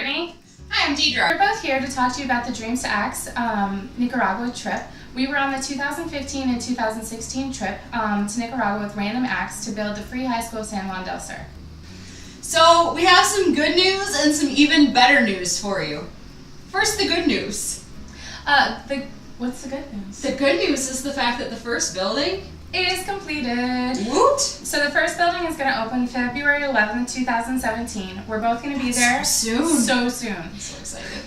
Brittany. Hi, I'm Deidre. We're both here to talk to you about the Dreams to Acts Nicaragua trip. We were on the 2015 and 2016 trip to Nicaragua with Random Acts to build the free high school of San Juan del Sur. So we have some good news and some even better news for you. First, the good news. What's the good news? The good news is the fact that the first building is completed. Woot! So the first building is going to open February 11th, 2017. We're both going to be there. So soon. I'm so excited.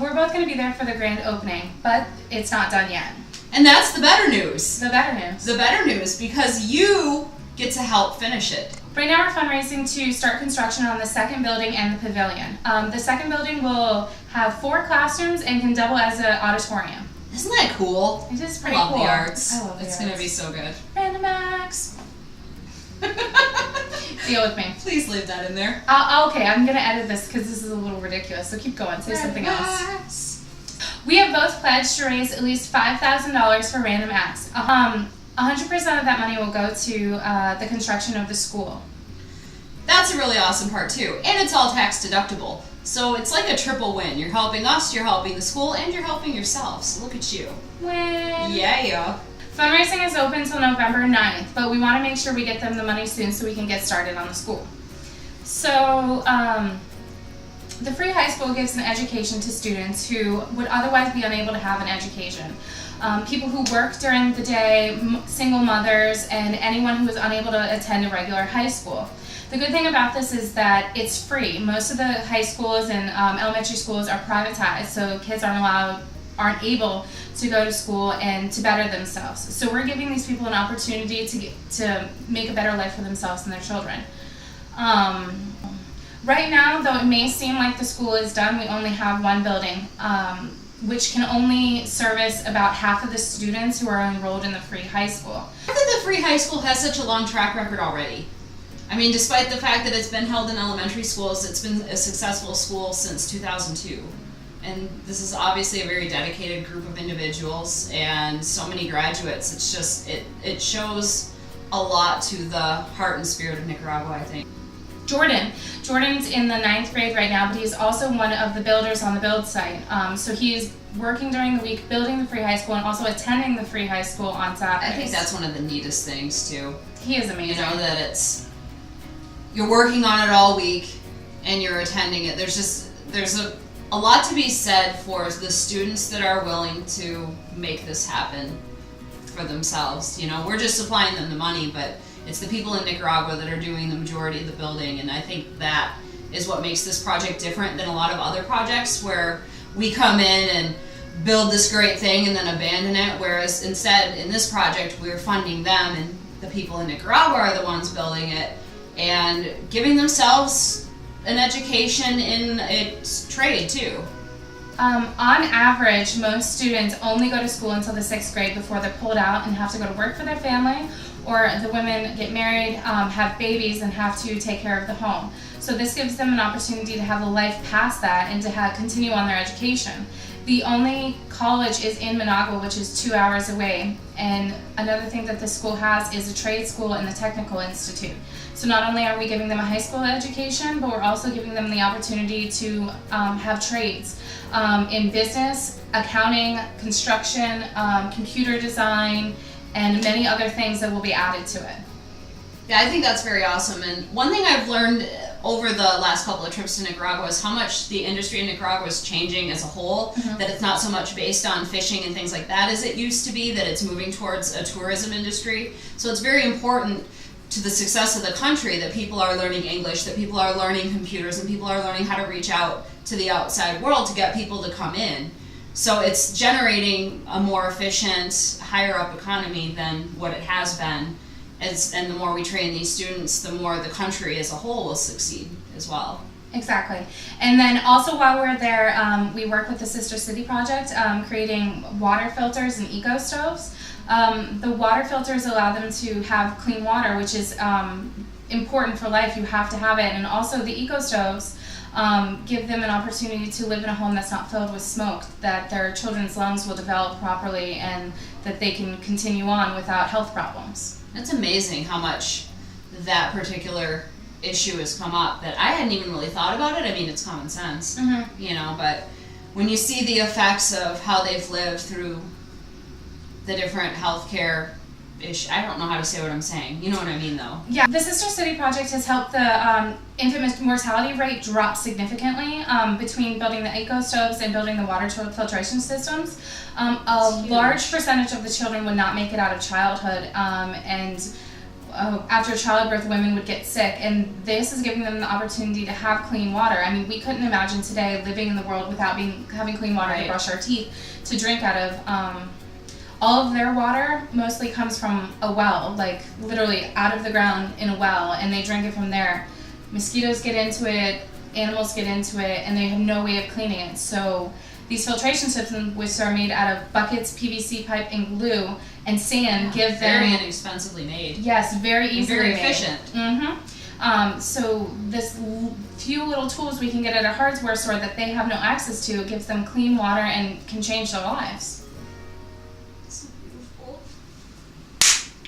We're both going to be there for the grand opening, but it's not done yet. And that's the better news. The better news. The better news, because you get to help finish it. Right now we're fundraising to start construction on the second building and the pavilion. The second building will have 4 classrooms and can double as an auditorium. Isn't that cool? It is pretty cool. I love cool. the arts. I love the It's arts. going to be so good. Random Acts. Deal with me. Please leave that in there. Okay, I'm going to edit this because this is a little ridiculous, so keep going. Say something else. We have both pledged to raise at least $5,000 for Random Acts. 100% of that money will go to the construction of the school. That's a really awesome part too. And it's all tax deductible. So it's like a triple win. You're helping us, you're helping the school, and you're helping yourself. So look at you. Win! Yeah. Fundraising is open until November 9th, but we want to make sure we get them the money soon so we can get started on the school. So, the free high school gives an education to students who would otherwise be unable to have an education. People who work during the day, single mothers, and anyone who is unable to attend a regular high school. The good thing about this is that it's free. Most of the high schools and elementary schools are privatized, so kids aren't able to go to school and to better themselves. So we're giving these people an opportunity to make a better life for themselves and their children. Right now, though it may seem like the school is done, we only have one building, which can only service about half of the students who are enrolled in the free high school. I think the free high school has such a long track record already. I mean, despite the fact that it's been held in elementary schools, it's been a successful school since 2002. And this is obviously a very dedicated group of individuals and so many graduates. It's just, it shows a lot to the heart and spirit of Nicaragua, I think. Jordan's in the 9th grade right now, but he's also one of the builders on the build site. So he is working during the week building the free high school and also attending the free high school on Saturdays. I think that's one of the neatest things too. He is amazing. You know, that you're working on it all week and you're attending it. There's a lot to be said for the students that are willing to make this happen for themselves. You know, we're just supplying them the money, but it's the people in Nicaragua that are doing the majority of the building, and I think that is what makes this project different than a lot of other projects where we come in and build this great thing and then abandon it, whereas instead in this project we're funding them and the people in Nicaragua are the ones building it and giving themselves an education in its trade too. On average, most students only go to school until the 6th grade before they're pulled out and have to go to work for their family, or the women get married, have babies, and have to take care of the home. So this gives them an opportunity to have a life past that and to continue on their education. The only college is in Managua, which is 2 hours away. And another thing that the school has is a trade school and the technical institute. So not only are we giving them a high school education, but we're also giving them the opportunity to have trades in business, accounting, construction, computer design, and many other things that will be added to it. Yeah, I think that's very awesome. And one thing I've learned over the last couple of trips to Nicaragua is how much the industry in Nicaragua is changing as a whole, that it's not so much based on fishing and things like that as it used to be, that it's moving towards a tourism industry. So it's very important to the success of the country that people are learning English, that people are learning computers, and people are learning how to reach out to the outside world to get people to come in. So it's generating a more efficient, higher up economy than what it has been. And the more we train these students, the more the country as a whole will succeed as well. Exactly. And then also while we're there, we work with the Sister City Project, creating water filters and eco stoves. The water filters allow them to have clean water, which is important for life. You have to have it. And also the eco stoves give them an opportunity to live in a home that's not filled with smoke, that their children's lungs will develop properly, and that they can continue on without health problems. It's amazing how much that particular issue has come up that I hadn't even really thought about it. I mean, it's common sense, Mm-hmm. you know, but when you see the effects of how they've lived through the different healthcare issue, I don't know how to say what I'm saying. You know what I mean, though. Yeah, the Sister City project has helped the infant mortality rate drop significantly between building the eco stoves and building the water filtration systems. A huge. large percentage of the children would not make it out of childhood, and after childbirth, women would get sick, and this is giving them the opportunity to have clean water. I mean, we couldn't imagine today living in the world without having clean water to Right. brush our teeth, to drink out of. All of their water mostly comes from a well, like literally out of the ground in a well, and they drink it from there. Mosquitoes get into it, animals get into it, and they have no way of cleaning it. So these filtration systems, which are made out of buckets, PVC pipe, and glue, and sand, give Very them... inexpensively made. Yes, very easily Very made. efficient. Mm-hmm. So this few little tools we can get at a hardware store that they have no access to gives them clean water and can change their lives.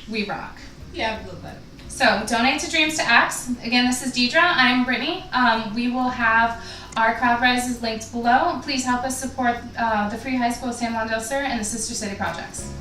We rock. Yeah, a little bit. So donate to Dreams to Acts. Again, this is Deidre. I'm Brittany. We will have our crowd prizes linked below. Please help us support the Free High School of San Juan del Sur and the Sister City projects.